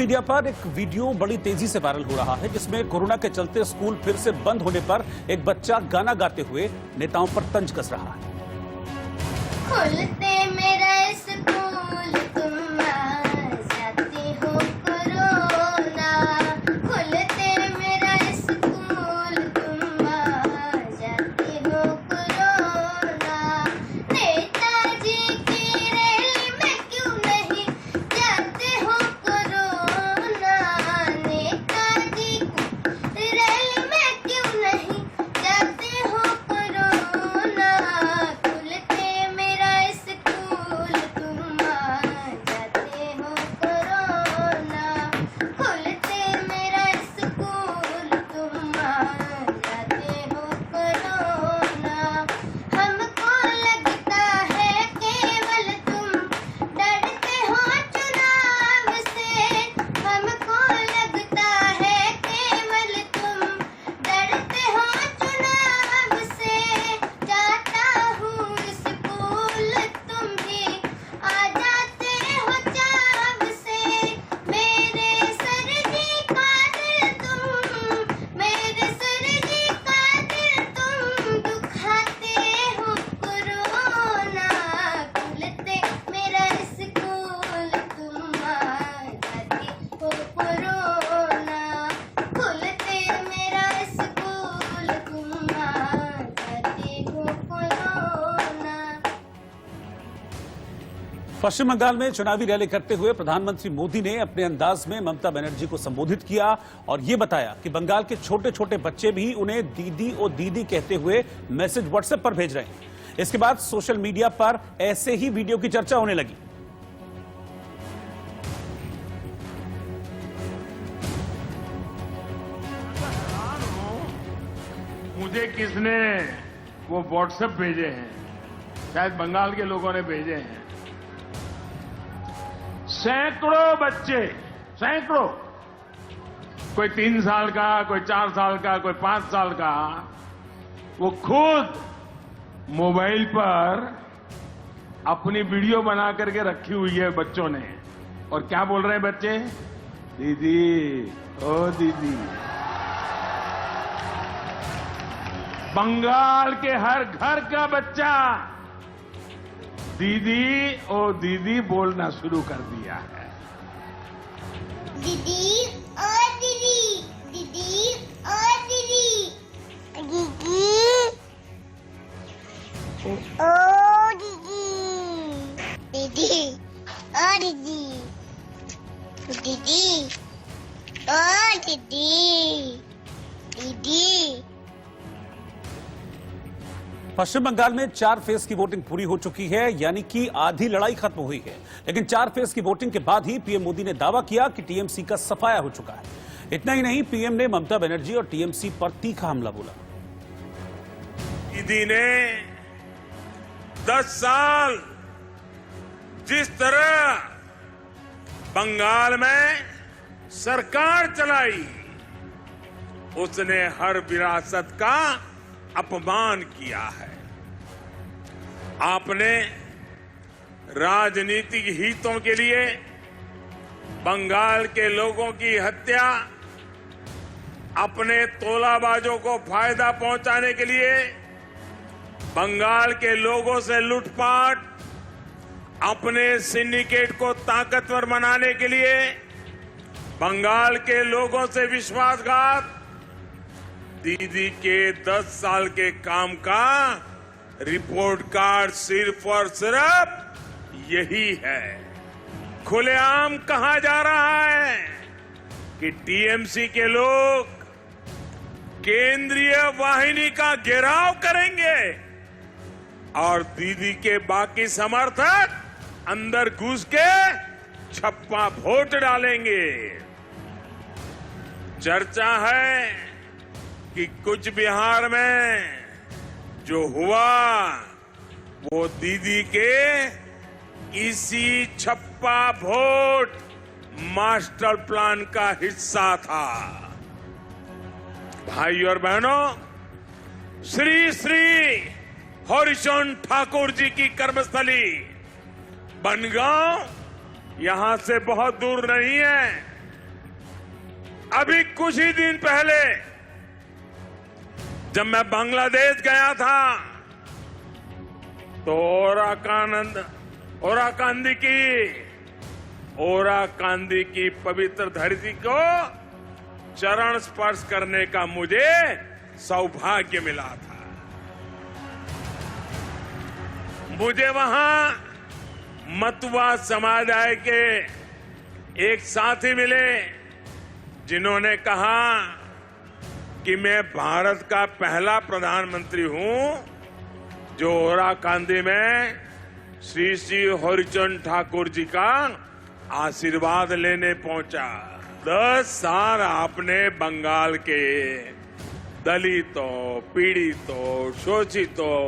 Media पर एक video बड़ी तेजी से वायरल हो रहा है, जिसमें कोरोना के चलते स्कूल फिर से बंद होने पर एक बच्चा गाना गाते हुए नेताओं पर तंज कस रहा है। खुलते मेरा स्कूल तुम आ जाते हो कोरोना, खुलते मेरा स्कूल तुम आ जाते हो कोरोना, नेताजी की रैली में क्यों नहीं जाते हो कोरोना, नेताजी की रैली में क्यों नहीं जाते हो कोरोना, खुलते मेरा स्कूल तुम आ जाते हो कोरोना, खुलते मेरा स्कूल तुम आ जाते हो कोरोना, हमको लगता है केवल तुम डरते हो चुनाव से, हमको लगता है केवल तुम डरते हो चुनाव से, जाता हूँ स्कूल तुम भी आ जाते हो चाव से, मेरे सर जी का दिल तुम, मेरे सर जी का दिल तुम दुखाते हो कोरोना, खुलते मेरा स्कूल तुम आ जाते हो कोरोना, खुलते मेरा स्कूल तुम आ जाते हो कोरोना। पश्चिम बंगाल में चुनावी रैली करते हुए प्रधानमंत्री मोदी ने अपने अंदाज में ममता बनर्जी को संबोधित किया और ये बताया कि बंगाल के छोटे छोटे बच्चे भी उन्हें दीदी ओ दीदी कहते हुए मैसेज व्हाट्सएप पर भेज रहे हैं। इसके बाद सोशल मीडिया पर ऐसे ही वीडियो की चर्चा होने लगी। मुझे किसने वो व्हाट्सएप भेजे हैं, शायद बंगाल के लोगों ने भेजे हैं। सैकड़ों बच्चे, सैकड़ों, कोई 3 साल का, कोई 4 साल का, कोई 5 साल का, वो खुद मोबाइल पर अपनी वीडियो बना करके रखी हुई है बच्चों ने। और क्या बोल रहे हैं बच्चे? दीदी, ओ दीदी। बंगाल के हर घर का बच्चा दीदी ओ दीदी बोलना शुरू कर दिया है। दीदी और दीदी, दीदी और दीदी, दीदी ओ दीदी, दीदी और दीदी, दीदी और दीदी, दीदी। पश्चिम बंगाल में 4 फेज की वोटिंग पूरी हो चुकी है, यानी कि आधी लड़ाई खत्म हुई है। लेकिन 4 फेज की वोटिंग के बाद ही पीएम मोदी ने दावा किया कि टीएमसी का सफाया हो चुका है। इतना ही नहीं, पीएम ने ममता बनर्जी और टीएमसी पर तीखा हमला बोला। दीदी ने 10 साल जिस तरह बंगाल में सरकार चलाई, उसने हर विरासत का अपमान किया है। आपने राजनीतिक हितों के लिए बंगाल के लोगों की हत्या, अपने तोलाबाजों को फायदा पहुंचाने के लिए बंगाल के लोगों से लूटपाट, अपने सिंडिकेट को ताकतवर बनाने के लिए बंगाल के लोगों से विश्वासघात, दीदी के 10 साल के काम का रिपोर्ट कार्ड सिर्फ और सिर्फ यही है। खुलेआम कहा जा रहा है कि टीएमसी के लोग केंद्रीय वाहिनी का घेराव करेंगे और दीदी के बाकी समर्थक अंदर घुस के छप्पा वोट डालेंगे। चर्चा है कि कुछ बिहार में जो हुआ वो दीदी के इसी छप्पा वोट मास्टर प्लान का हिस्सा था। भाई और बहनों, श्री श्री हरिचंद ठाकुर जी की कर्मस्थली बनगांव यहां से बहुत दूर नहीं है। अभी कुछ ही दिन पहले जब मैं बांग्लादेश गया था तो ओराकांदी की पवित्र धरती को चरण स्पर्श करने का मुझे सौभाग्य मिला था। मुझे वहां मतुआ समुदाय के एक साथी मिले जिन्होंने कहा कि मैं भारत का पहला प्रधानमंत्री हूं जो ओराकांदी में श्री श्री हरिचंद ठाकुर जी का आशीर्वाद लेने पहुंचा। 10 साल आपने बंगाल के दलितों, पीड़ितों, शोषितों,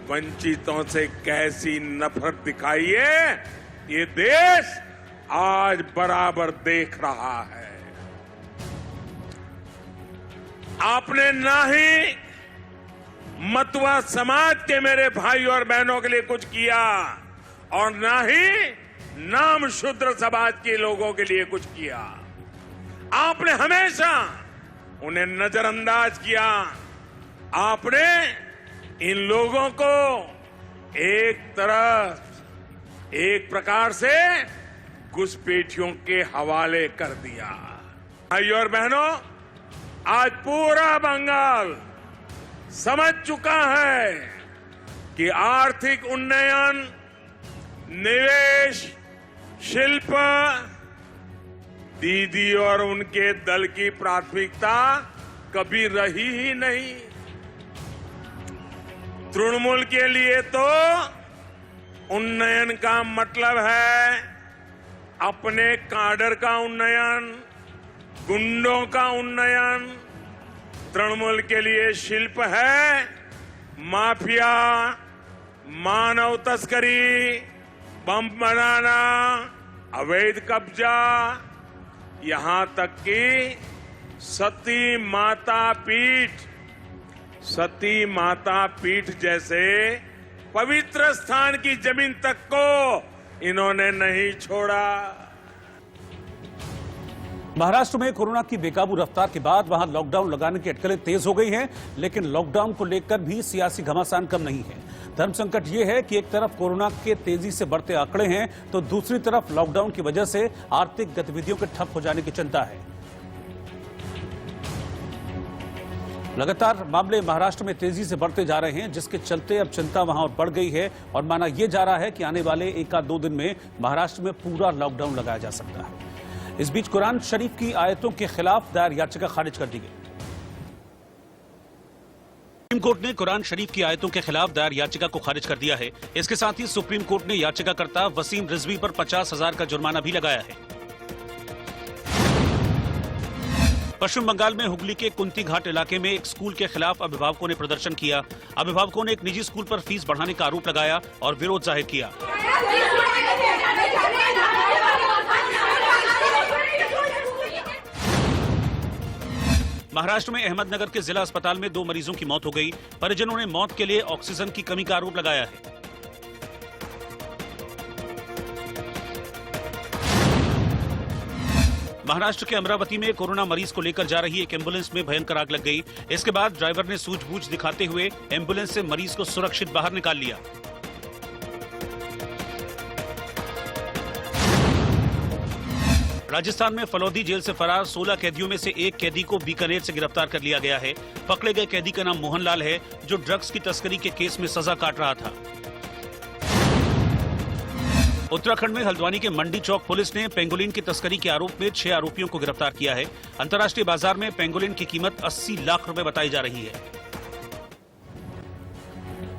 वंचितों से कैसी नफरत दिखाई है, ये देश आज बराबर देख रहा है। आपने ना ही मतुआ समाज के मेरे भाई और बहनों के लिए कुछ किया और ना ही नाम शूद्र समाज के लोगों के लिए कुछ किया। आपने हमेशा उन्हें नजरअंदाज किया। आपने इन लोगों को एक प्रकार से घुसपैठियों के हवाले कर दिया। भाई और बहनों, आज पूरा बंगाल समझ चुका है कि आर्थिक उन्नयन, निवेश, शिल्प दीदी और उनके दल की प्राथमिकता कभी रही ही नहीं। तृणमूल के लिए तो उन्नयन का मतलब है अपने काडर का उन्नयन, गुंडों का उन्नयन। तृणमूल के लिए शिल्प है माफिया, मानव तस्करी, बम बनाना, अवैध कब्जा, यहां तक कि सती माता पीठ जैसे पवित्र स्थान की जमीन तक को इन्होंने नहीं छोड़ा। महाराष्ट्र में कोरोना की बेकाबू रफ्तार के बाद वहां लॉकडाउन लगाने की अटकलें तेज हो गई हैं, लेकिन लॉकडाउन को लेकर भी सियासी घमासान कम नहीं है। धर्म संकट यह है कि एक तरफ कोरोना के तेजी से बढ़ते आंकड़े हैं तो दूसरी तरफ लॉकडाउन की वजह से आर्थिक गतिविधियों के ठप हो जाने की चिंता है। लगातार मामले महाराष्ट्र में तेजी से बढ़ते जा रहे हैं, जिसके चलते अब चिंता वहां और बढ़ गई है और माना यह जा रहा है कि आने वाले 1-2 दिन में महाराष्ट्र में पूरा लॉकडाउन लगाया जा सकता है। इस बीच कुरान शरीफ की आयतों के खिलाफ दायर याचिका खारिज कर दी गई। सुप्रीम कोर्ट ने कुरान शरीफ की आयतों के खिलाफ दायर याचिका को खारिज कर दिया है। इसके साथ ही सुप्रीम कोर्ट ने याचिकाकर्ता वसीम रिजवी पर 50,000 का जुर्माना भी लगाया है। पश्चिम बंगाल में हुगली के कुंती घाट इलाके में एक स्कूल के खिलाफ अभिभावकों ने प्रदर्शन किया। अभिभावकों ने एक निजी स्कूल पर फीस बढ़ाने का आरोप लगाया और विरोध जाहिर किया। महाराष्ट्र में अहमदनगर के जिला अस्पताल में 2 मरीजों की मौत हो गई। परिजनों ने मौत के लिए ऑक्सीजन की कमी का आरोप लगाया है। महाराष्ट्र के अमरावती में कोरोना मरीज को लेकर जा रही एक एम्बुलेंस में भयंकर आग लग गई। इसके बाद ड्राइवर ने सूझबूझ दिखाते हुए एम्बुलेंस से मरीज को सुरक्षित बाहर निकाल लिया। राजस्थान में फलौदी जेल से फरार 16 कैदियों में से एक कैदी को बीकानेर से गिरफ्तार कर लिया गया है। पकड़े गए कैदी का नाम मोहनलाल है, जो ड्रग्स की तस्करी के केस में सजा काट रहा था। उत्तराखंड में हल्द्वानी के मंडी चौक पुलिस ने पेंगोलिन की तस्करी के आरोप में 6 आरोपियों को गिरफ्तार किया है। अंतर्राष्ट्रीय बाजार में पेंगोलिन की कीमत 80 लाख रुपए बताई जा रही है।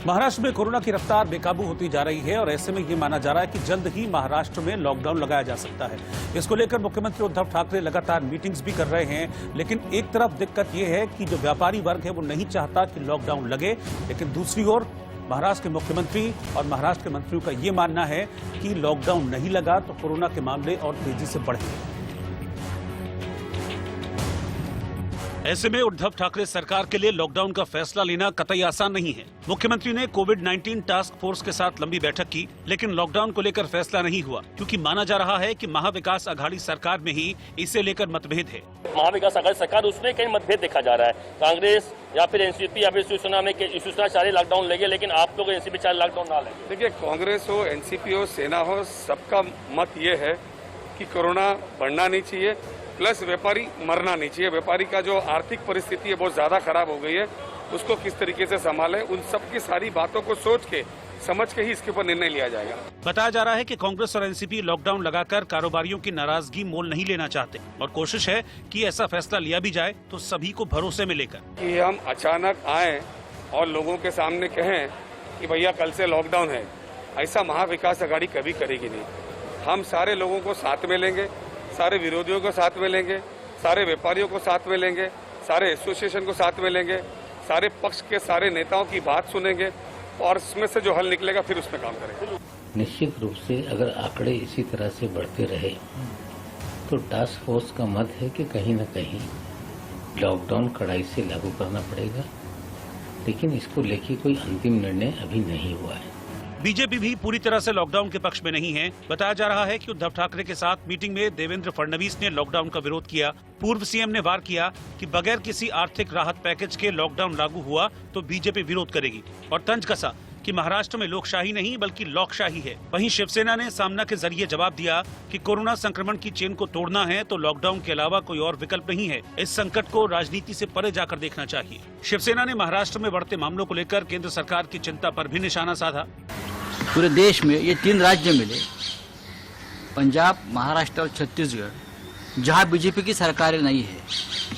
महाराष्ट्र में कोरोना की रफ्तार बेकाबू होती जा रही है और ऐसे में यह माना जा रहा है कि जल्द ही महाराष्ट्र में लॉकडाउन लगाया जा सकता है। इसको लेकर मुख्यमंत्री उद्धव ठाकरे लगातार मीटिंग्स भी कर रहे हैं, लेकिन एक तरफ दिक्कत यह है कि जो व्यापारी वर्ग है वो नहीं चाहता कि लॉकडाउन लगे, लेकिन दूसरी ओर महाराष्ट्र के मुख्यमंत्री और महाराष्ट्र के मंत्रियों का यह मानना है कि लॉकडाउन नहीं लगा तो कोरोना के मामले और तेजी से बढ़ेंगे। ऐसे में उद्धव ठाकरे सरकार के लिए लॉकडाउन का फैसला लेना कतई आसान नहीं है। मुख्यमंत्री ने कोविड-19 टास्क फोर्स के साथ लंबी बैठक की, लेकिन लॉकडाउन को लेकर फैसला नहीं हुआ, क्योंकि माना जा रहा है कि महाविकास आघाड़ी सरकार में ही इसे लेकर मतभेद है। महाविकास आघाड़ी सरकार उसमें कई मतभेद देखा जा रहा है। कांग्रेस या फिर एनसीपी या फिर शिवसेना में शिवसेना चाहे लॉकडाउन लेंगे, लेकिन आप लोग एनसीपी चाहे लॉकडाउन ना लेंगे। देखिए, कांग्रेस हो, एनसीपी हो, सेना हो, सबका मत ये है कि कोरोना बढ़ना नहीं चाहिए, प्लस व्यापारी मरना नहीं चाहिए। व्यापारी का जो आर्थिक परिस्थिति है बहुत ज्यादा खराब हो गई है, उसको किस तरीके से संभालें, उन सब की सारी बातों को सोच के समझ के ही इसके ऊपर निर्णय लिया जाएगा। बताया जा रहा है कि कांग्रेस और एनसीपी लॉकडाउन लगाकर कारोबारियों की नाराजगी मोल नहीं लेना चाहते और कोशिश है कि ऐसा फैसला लिया भी जाए तो सभी को भरोसे में लेकर। कि हम अचानक आए और लोगों के सामने कहें कि भैया कल से लॉकडाउन है, ऐसा महाविकास आघाड़ी कभी करेगी नहीं। हम सारे लोगों को साथ में लेंगे, सारे विरोधियों को साथ में लेंगे, सारे व्यापारियों को साथ में लेंगे, सारे एसोसिएशन को साथ में लेंगे, सारे पक्ष के सारे नेताओं की बात सुनेंगे और इसमें से जो हल निकलेगा फिर उसमें काम करेंगे। निश्चित रूप से अगर आंकड़े इसी तरह से बढ़ते रहे तो टास्क फोर्स का मत है कि कहीं न कहीं लॉकडाउन कड़ाई से लागू करना पड़ेगा, लेकिन इसको लेके कोई अंतिम निर्णय अभी नहीं हुआ है। बीजेपी भी पूरी तरह से लॉकडाउन के पक्ष में नहीं है। बताया जा रहा है कि उद्धव ठाकरे के साथ मीटिंग में देवेंद्र फडणवीस ने लॉकडाउन का विरोध किया। पूर्व सीएम ने वार किया कि बगैर किसी आर्थिक राहत पैकेज के लॉकडाउन लागू हुआ तो बीजेपी विरोध करेगी और तंज कसा कि महाराष्ट्र में लोकशाही नहीं बल्कि लॉकशाही है। वहीं शिवसेना ने सामना के जरिए जवाब दिया कि कोरोना संक्रमण की चेन को तोड़ना है तो लॉकडाउन के अलावा कोई और विकल्प नहीं है। इस संकट को राजनीति से परे जाकर देखना चाहिए। शिवसेना ने महाराष्ट्र में बढ़ते मामलों को लेकर केंद्र सरकार की चिंता पर भी निशाना साधा। पूरे देश में ये 3 राज्य मिले, पंजाब, महाराष्ट्र और छत्तीसगढ़, जहाँ बीजेपी की सरकारें नहीं है।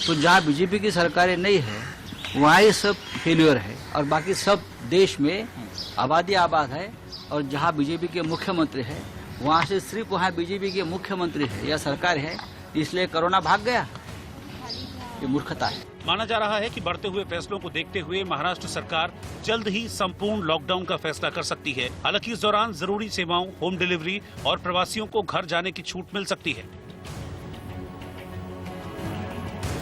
तो जहाँ बीजेपी की सरकारें नहीं है वहाँ ये सब फेल्योर है और बाकी सब देश में आबादी आबाद है। और जहाँ बीजेपी के मुख्यमंत्री है वहाँ से सिर्फ वहाँ बीजेपी के मुख्यमंत्री है या सरकार है, इसलिए कोरोना भाग गया। ये मूर्खता है। माना जा रहा है कि बढ़ते हुए फैसलों को देखते हुए महाराष्ट्र सरकार जल्द ही संपूर्ण लॉकडाउन का फैसला कर सकती है। हालांकि इस दौरान जरूरी सेवाओं, होम डिलीवरी और प्रवासियों को घर जाने की छूट मिल सकती है।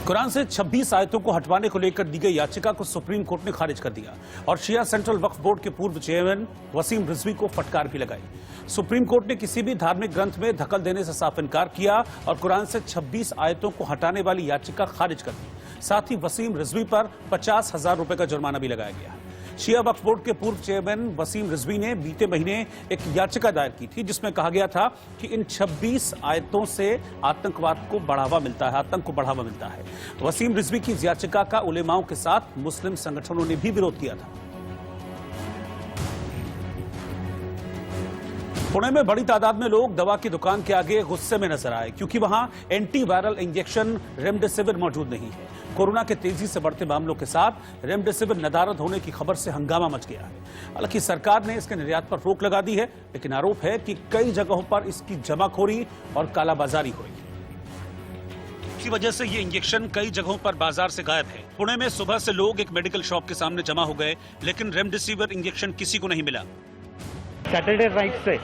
कुरान से 26 आयतों को हटवाने को लेकर दी गई याचिका को सुप्रीम कोर्ट ने खारिज कर दिया और शिया सेंट्रल वक्फ बोर्ड के पूर्व चेयरमैन वसीम रिजवी को फटकार भी लगाई। सुप्रीम कोर्ट ने किसी भी धार्मिक ग्रंथ में दखल देने से साफ इनकार किया और कुरान से 26 आयतों को हटाने वाली याचिका खारिज कर दी। साथ ही वसीम रिजवी पर 50,000 रुपए का जुर्माना भी लगाया गया। शिया वक्फ बोर्ड के पूर्व चेयरमैन वसीम रिजवी ने बीते महीने एक याचिका दायर की थी जिसमें कहा गया था कि इन 26 आयतों से आतंकवाद को बढ़ावा मिलता है, आतंक को बढ़ावा मिलता है। वसीम रिजवी की इस याचिका का उलेमाओं के साथ मुस्लिम संगठनों ने भी विरोध किया था। पुणे में बड़ी तादाद में लोग दवा की दुकान के आगे गुस्से में नजर आए क्योंकि वहां एंटी वायरल इंजेक्शन रेमडेसिविर मौजूद नहीं है। कोरोना के तेजी से बढ़ते मामलों के साथ रेमडेसिविर नदारद होने की खबर से हंगामा मच गया है। हालांकि सरकार ने इसके निर्यात पर रोक लगा दी है, लेकिन आरोप है कि कई जगहों पर इसकी जमाखोरी और कालाबाजारी हुई की वजह से ये इंजेक्शन कई जगहों पर बाजार से गायब है। पुणे में सुबह से लोग एक मेडिकल शॉप के सामने जमा हो गए, लेकिन रेमडेसिविर इंजेक्शन किसी को नहीं मिला। सैटरडे नाइट से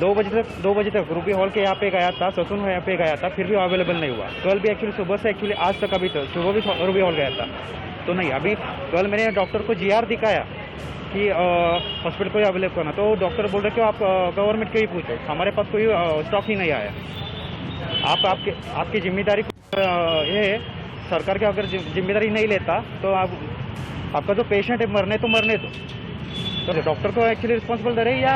2 बजे तक रूबी हॉल के यहाँ पे गया था, ससुन यहाँ पे गया था, फिर भी अवेलेबल नहीं हुआ। कल भी एक्चुअली सुबह से आज तक अभी तो सुबह भी रूबी हॉल गया था तो नहीं। अभी कल मैंने डॉक्टर को GR दिखाया कि हॉस्पिटल को अवेलेबल करना, तो डॉक्टर बोल रहे कि आप गवर्नमेंट को ही पूछो, हमारे पास कोई स्टॉक ही नहीं आया। आपकी जिम्मेदारी ये है, सरकार की अगर जिम्मेदारी नहीं लेता तो आपका जो पेशेंट है मरने दो। तो डॉक्टर को एक्चुअली रिस्पॉन्सिबल दे रहे या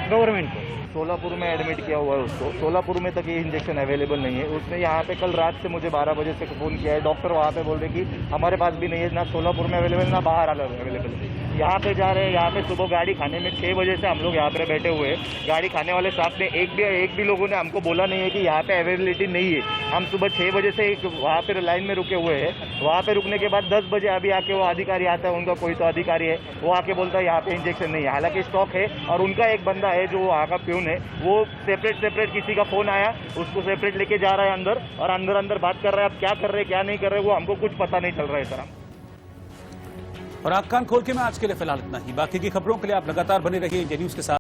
गवर्नमेंट को? सोलापुर में एडमिट किया हुआ है उसको, सोलापुर में तक ये इंजेक्शन अवेलेबल नहीं है। उसने यहाँ पे कल रात से मुझे 12 बजे से फ़ोन किया है। डॉक्टर वहाँ पे बोल रहे कि हमारे पास भी नहीं है, ना सोलापुर में अवेलेबल ना बाहर अवेलेबल है। यहाँ पे जा रहे हैं, यहाँ पे सुबह गाड़ी खाने में 6 बजे से हम लोग यहाँ पे बैठे हुए हैं। गाड़ी खाने वाले साथ में एक भी लोगों ने हमको बोला नहीं है कि यहाँ पे अवेलेबिलिटी नहीं है। हम सुबह 6 बजे से वहाँ पे लाइन में रुके हुए हैं। वहाँ पे रुकने के बाद 10 बजे अभी आके वो अधिकारी आता है, उनका कोई तो अधिकारी है, वो आके बोलता है यहाँ पे इंजेक्शन नहीं है। हालांकि स्टॉक है और उनका एक बंदा है जो वहाँ का प्यून है, वो सेपरेट किसी का फोन आया, उसको सेपरेट लेके जा रहा है अंदर और अंदर बात कर रहा है। अब क्या कर रहे हैं क्या नहीं कर रहे वो हमको कुछ पता नहीं चल रहा है सर। और आंख कान खोल के मैं आज के लिए फिलहाल इतना ही। बाकी की खबरों के लिए आप लगातार बने रहिए इंडिया न्यूज के साथ।